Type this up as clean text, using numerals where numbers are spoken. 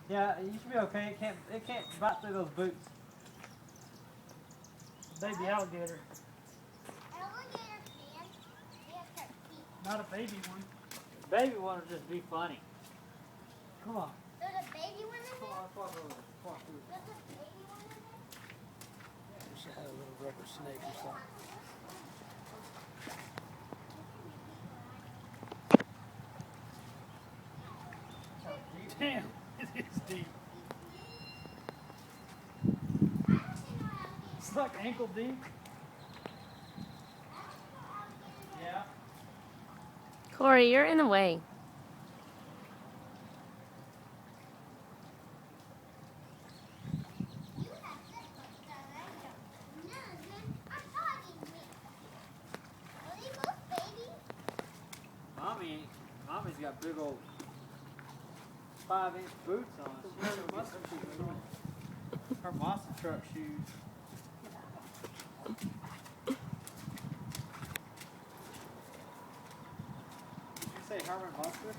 Yeah, you should be okay. It can't bite through those boots. Baby alligator. Alligator can. They have sharp teeth. Not a baby one. Baby one will just be funny. Come on. There's a baby one in Come there? on, let's walk over there. Come on, through. There's a baby one in there? Wish I had a little rubber snake or something. Damn, it is deep. It's like ankle deep. Yeah. Corey, you're in the way. You have this much done. I don't. None. I'm talking to me. Will you move, baby? Mommy's got big old 5-inch boots on. She has her muscle shoes on. Her monster truck shoes. Did you say Herman Munster?